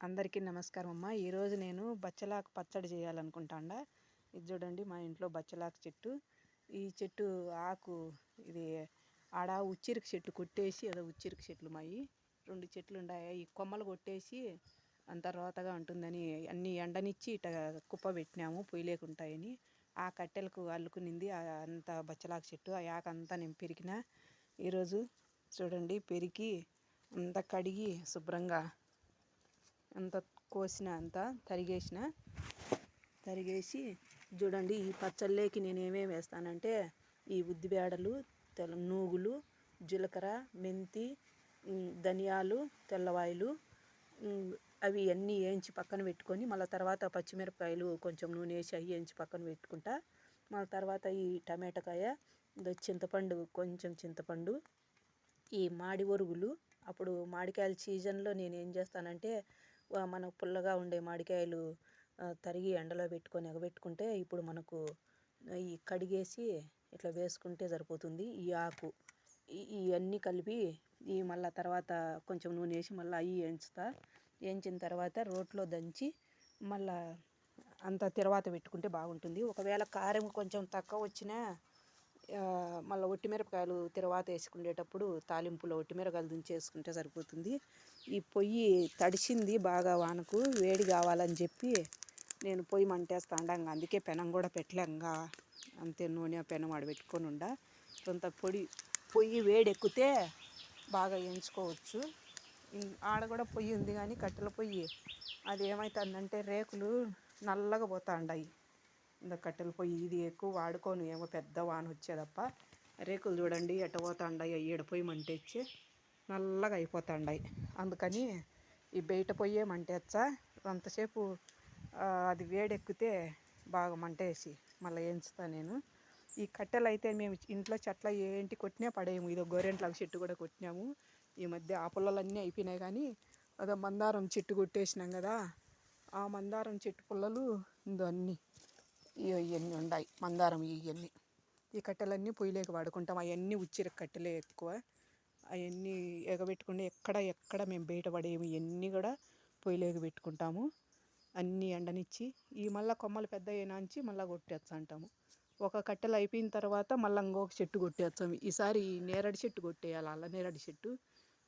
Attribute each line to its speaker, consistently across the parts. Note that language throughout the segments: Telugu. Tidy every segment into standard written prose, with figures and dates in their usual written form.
Speaker 1: అందరికీ నమస్కారం అమ్మ. ఈరోజు నేను బచ్చలాకు పచ్చడి చేయాలనుకుంటాండా. ఇది చూడండి, మా ఇంట్లో బచ్చలాకు చెట్టు. ఈ చెట్టు ఆకు ఇది ఆడ ఉచ్చిరికి చెట్టు కొట్టేసి, ఏదో ఉచ్చిరికి చెట్లు మాయి 2 చెట్లు ఉన్నాయి. ఈ కొమ్మలు కొట్టేసి అంత రోతగా ఉంటుందని అన్నీ ఎండనిచ్చి ఇట కుప్ప పెట్టినాము, పొయ్యిలేకుంటాయని. ఆ కట్టెలకు అల్లుకునింది అంత బచ్చలాకు చెట్టు. ఆ ఆకు అంతా నేను పెరికిన. ఈరోజు చూడండి, పెరికి అంతా కడిగి శుభ్రంగా అంత కోసిన, అంతా తరిగేసి చూడండి, ఈ పచ్చళ్ళేకి నేను ఏమేమి వేస్తానంటే ఈ ఉద్దిబేడలు, నూగులు, జీలకర్ర, మెంతి, ధనియాలు, తెల్లవాయలు, అవి అన్నీ వేయించి పక్కన పెట్టుకొని, మళ్ళీ తర్వాత పచ్చిమిరపకాయలు కొంచెం నూనె వేసి అవి వేయించి పక్కన పెట్టుకుంటా. మళ్ళీ తర్వాత ఈ టమాటకాయ, చింతపండు, కొంచెం చింతపండు, ఈ మాడి ఒరుగులు. అప్పుడు మామిడికాయల సీజన్లో నేను ఏం చేస్తానంటే, మనకు పుల్లగా ఉండే మామిడికాయలు తరిగి ఎండలో పెట్టుకొని ఎగబెట్టుకుంటే, ఇప్పుడు మనకు ఈ కడిగేసి ఇట్లా వేసుకుంటే సరిపోతుంది. ఈ ఆకు ఇవన్నీ కలిపి మళ్ళీ తర్వాత కొంచెం నూనె వేసి మళ్ళీ అవి వేయించిన తర్వాత రోట్లో దంచి మళ్ళీ అంత తర్వాత పెట్టుకుంటే బాగుంటుంది. ఒకవేళ కారం కొంచెం తక్కువ వచ్చినా మళ్ళీ ఒట్టిమిరపకాయలు తర్వాత వేసుకునేటప్పుడు తాలింపులో ఒట్టిమిరపకాయలు దించేసుకుంటే సరిపోతుంది. ఈ పొయ్యి తడిసింది బాగా, వానకు వేడి కావాలని చెప్పి నేను పొయ్యి మంటేస్తాండా. అందుకే పెనం కూడా పెట్టలేంగా, అంతే నూనె పెనం ఆడ పెట్టుకొని ఉండా. కొంత పొయ్యి వేడి ఎక్కితే బాగా వేయించుకోవచ్చు. ఆడ కూడా పొయ్యి ఉంది కానీ కట్టెల పొయ్యి, అది ఏమవుతుందంటే రేకులు నల్లగా పోతాండాయి. ఇంకా కట్టెల పొయ్యి ఇది ఎక్కువ వాడుకోను, ఏమో పెద్ద వాన వచ్చేదప్ప. రేకులు చూడండి ఎట్ట పోతాండాయి, ఏడు పొయ్యి మంటేచ్చి నల్లగా అయిపోతాండాయి. అందుకని ఈ బయట పొయ్యే మంటేచ్చా. అంతసేపు అది వేడెక్కితే బాగా మంటేసి మళ్ళీ వేయించుతా నేను. ఈ కట్టెలు అయితే మేము ఇంట్లో చెట్ల ఏంటి కొట్టినా పడేయము. ఇదో గోరెంట్ల చెట్టు కూడా కొట్టినాము. ఈ మధ్య ఆ పుల్లలన్నీ అయిపోయినాయి కానీ అదో మందారం చెట్టు కొట్టేసినాం కదా, ఆ మందారం చెట్టు పుల్లలు ఇందో అన్నీ ఇవన్నీ ఉన్నాయి. మందారం ఇవన్నీ ఈ కట్టెలన్నీ పొయ్యిలోకి వాడుకుంటాం. అవన్నీ ఉచ్చిరి కట్టెలే ఎక్కువ. అవన్నీ ఎగబెట్టుకుని ఎక్కడ మేము బయట పడేము. ఇవన్నీ కూడా పొయ్యిలోకి పెట్టుకుంటాము. అన్నీ ఎండనిచ్చి ఈ మళ్ళీ కొమ్మలు పెద్ద అయినాంచి మళ్ళీ కొట్టేస్తా అంటాము. ఒక కట్టెలు అయిపోయిన తర్వాత మళ్ళీ ఇంకొక చెట్టు కొట్టేస్తాము. ఈసారి నేరడి చెట్టు కొట్టేయాలి. అల్ల నేరడి చెట్టు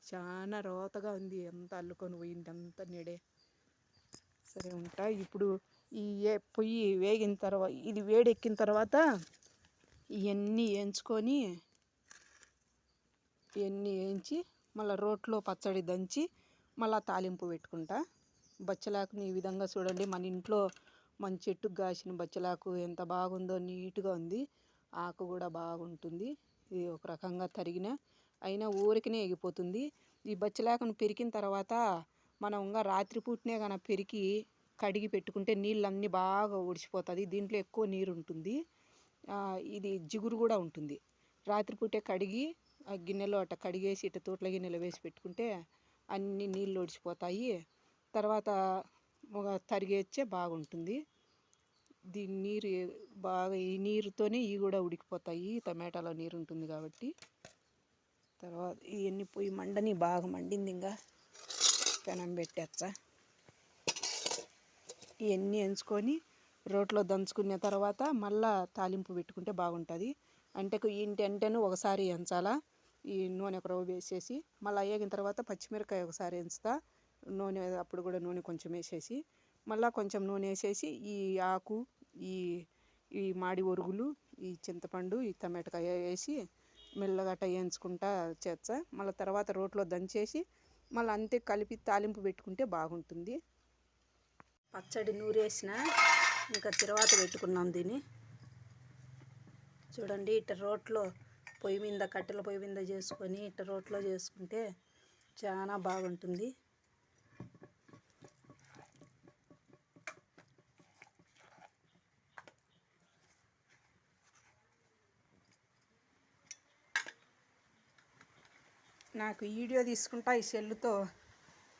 Speaker 1: చాలా రోతగా ఉంది, ఎంత అల్లుకొని పోయింది అంత నీడే. సరే ఉంటా. ఇప్పుడు ఈ పొయ్యి వేగిన తర్వాత, ఇది వేడెక్కిన తర్వాత ఇవన్నీ వేయించి మళ్ళీ రోట్లో పచ్చడి దంచి మళ్ళీ తాలింపు పెట్టుకుంటా. బచ్చలాకుని ఈ విధంగా చూడండి, మన ఇంట్లో మన చెట్టుకు కాసిన బచ్చలాకు ఎంత బాగుందో, నీట్గా ఉంది. ఆకు కూడా బాగుంటుంది. ఇది ఒక రకంగా తరిగిన అయినా ఊరికనే ఎగిపోతుంది. ఈ బచ్చలాకును పెరికిన తర్వాత మనం ఇంకా రాత్రిపూటనే కానీ పెరికి కడిగి పెట్టుకుంటే నీళ్ళన్నీ బాగా ఒడిచిపోతుంది. దీంట్లో ఎక్కువ నీరు ఉంటుంది, ఇది జిగురు కూడా ఉంటుంది. రాత్రిపూటే కడిగి ఆ గిన్నెలో అట్ట కడిగేసి ఇట్ట తూట్ల గిన్నెలో వేసి పెట్టుకుంటే అన్ని నీళ్ళు ఒడిచిపోతాయి. తర్వాత తరిగేచ్చే బాగుంటుంది. దీని నీరు బాగా, ఈ నీరుతోనే ఇవి కూడా ఉడికిపోతాయి, టమాటాలో నీరు ఉంటుంది కాబట్టి. తర్వాత ఇవన్నీ పొయ్యి మండని బాగా మండింది, ఇంకా పెనం పెట్టేస్తా. ఇవన్నీ ఎంచుకొని రోట్లో దంచుకున్న తర్వాత మళ్ళీ తాలింపు పెట్టుకుంటే బాగుంటుంది. అంటే ఇంటెంటను ఒకసారి ఎంచాలా. ఈ నూనె ఒక రవ్వ వేసేసి మళ్ళీ వేగిన తర్వాత పచ్చిమిరకాయ ఒకసారి ఎంచుతా. నూనె అప్పుడు కూడా నూనె కొంచెం వేసేసి మళ్ళీ కొంచెం నూనె వేసేసి ఈ ఆకు, ఈ మాడి ఒరుగులు, ఈ చింతపండు, ఈ టమాటకాయ వేసి మెల్లగట్ట వేయించుకుంటా చేస్తా. మళ్ళీ తర్వాత రోట్లో దంచేసి మళ్ళీ అంతే కలిపి తాలింపు పెట్టుకుంటే బాగుంటుంది. పచ్చడి నూరేసిన ఇంకా తర్వాత పెట్టుకున్నాం దీన్ని. చూడండి, ఇట్ట రోట్లో పొయ్యి మీద, కట్టెల పొయ్యి మీద చేసుకొని ఇట్ట రోట్లో చేసుకుంటే చాలా బాగుంటుంది. నాకు వీడియో తీసుకుంటా ఈ సెల్లుతో,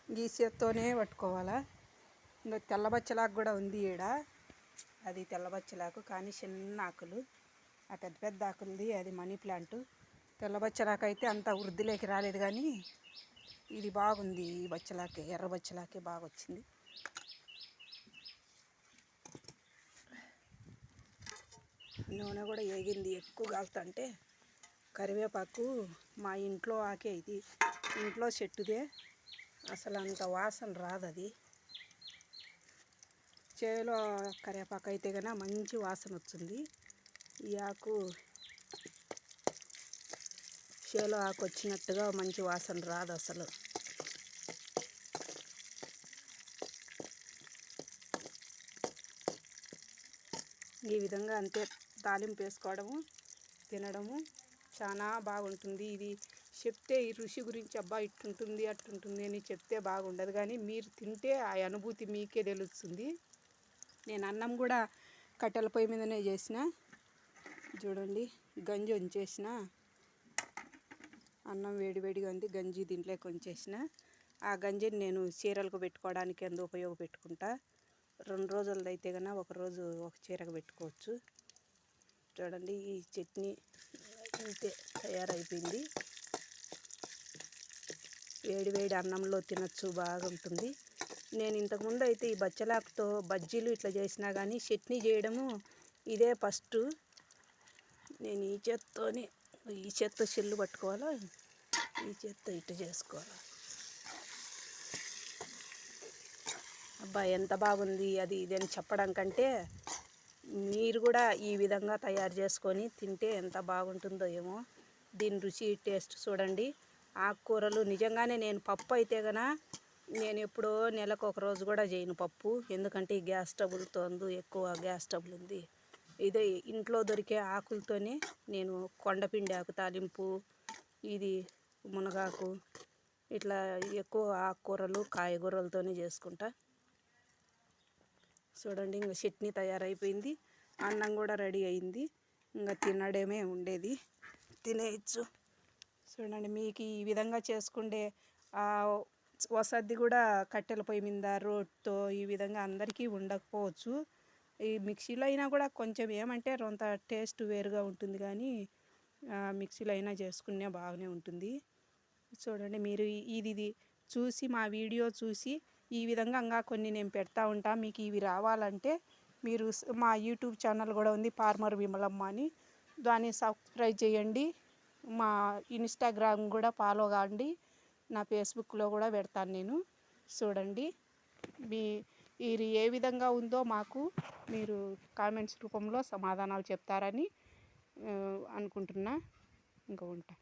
Speaker 1: ఈ చేత్తోనే పట్టుకోవాలా. ఇంకా తెల్లబచ్చలాకు కూడా ఉంది ఈడ, అది తెల్లబచ్చలాకు కానీ చిన్న ఆకులు. ఆ పెద్ద పెద్ద ఆకులది అది మనీ ప్లాంట్. తెల్లబచ్చలాకు అయితే అంత వృద్ధిలోకి రాలేదు కానీ ఇది బాగుంది, ఈ బచ్చలాకే ఎర్ర బచ్చలాకే బాగా వచ్చింది. నూనె కూడా ఏగింది, ఎక్కువ కాలుతుంటే. కరివేపాకు మా ఇంట్లో ఆకే, ఇది ఇంట్లో చెట్టుదే, అసలు అంత వాసన రాదు. అది చేలో కరివేపాకు అయితే కన్నా మంచి వాసన వచ్చింది. ఈ ఆకు చేలో ఆకు వచ్చినట్టుగా మంచి వాసన రాదు అసలు. ఈ విధంగా అంతే తాలింపు వేసుకోవడము, తినడము చాలా బాగుంటుంది. ఇది చెప్తే ఈ రుచి గురించి అబ్బా ఇట్టుంటుంది అట్టుంటుంది అని చెప్తే బాగుండదు, కానీ మీరు తింటే ఆ అనుభూతి మీకే తెలుస్తుంది. నేను అన్నం కూడా కట్టెల పొయ్యి మీదనే చేసిన. చూడండి, గంజి వంచేసిన, అన్నం వేడివేడిగా ఉంది, గంజి దీంట్లోకి వంచేసిన. ఆ గంజిని నేను చీరలకు పెట్టుకోవడానికి అందు ఉపయోగపెట్టుకుంటా. 2 రోజులది అయితే కన్నా ఒకరోజు ఒక చీరకు పెట్టుకోవచ్చు. చూడండి, ఈ చట్నీ ఇంతే తయారైపోయింది. వేడి అన్నంలో తినచ్చు, బాగుంటుంది. నేను ఇంతకుముందు అయితే ఈ బచ్చలాకుతో బజ్జీలు ఇట్లా చేసినా కానీ చట్నీ చేయడము ఇదే ఫస్ట్. నేను ఈ చేత్తో చెల్లు పట్టుకోవాలా, ఈ చేత్తో ఇట్లా చేసుకోవాలి. అబ్బా ఎంత బాగుంది అది ఇది అని చెప్పడం కంటే మీరు కూడా ఈ విధంగా తయారు చేసుకొని తింటే ఎంత బాగుంటుందో ఏమో. దీని రుచి టేస్ట్ చూడండి. ఆకుకూరలు నిజంగానే నేను పప్పు అయితే కన్నా నేను ఎప్పుడో నెలకు ఒక రోజు కూడా చేయను పప్పు, ఎందుకంటే ఈ గ్యాస్ ట్రబుల్తో ఎక్కువ గ్యాస్ ట్రబుల్ ఉంది. ఇదే ఇంట్లో దొరికే ఆకులతోనే నేను కొండపిండి ఆకు తాలింపు, ఇది మునగాకు, ఇట్లా ఎక్కువ ఆకుకూరలు కాయగూరలతోనే చేసుకుంటా. చూడండి, ఇంకా చట్నీ తయారైపోయింది, అన్నం కూడా రెడీ అయింది, ఇంకా తినడమే ఉండేది, తినేయచ్చు. చూడండి, మీకు ఈ విధంగా చేసుకుంటే వసతి కూడా కట్టెల పొయ్యి మీద రోడ్తో ఈ విధంగా అందరికీ ఉండకపోవచ్చు. ఈ మిక్సీలో అయినా కూడా కొంచెం ఏమంటే కొంత టేస్ట్ వేరుగా ఉంటుంది, కానీ మిక్సీలో అయినా చేసుకునే బాగానే ఉంటుంది. చూడండి, మీరు ఇది చూసి మా వీడియో చూసి ఈ విధంగా ఇంకా కొన్ని నేను పెడతా ఉంటా. మీకు ఇవి రావాలంటే మీరు మా యూట్యూబ్ ఛానల్ కూడా ఉంది, ఫార్మర్ విమలమ్మ అని, దాన్ని సబ్స్క్రైబ్ చేయండి. మా ఇన్స్టాగ్రామ్ కూడా ఫాలో కాండి, నా ఫేస్బుక్లో కూడా పెడతాను నేను. చూడండి, మీరు ఏ విధంగా ఉందో మాకు మీరు కామెంట్స్ రూపంలో సమాధానాలు చెప్తారని అనుకుంటున్నా. ఇంకా ఉంటా.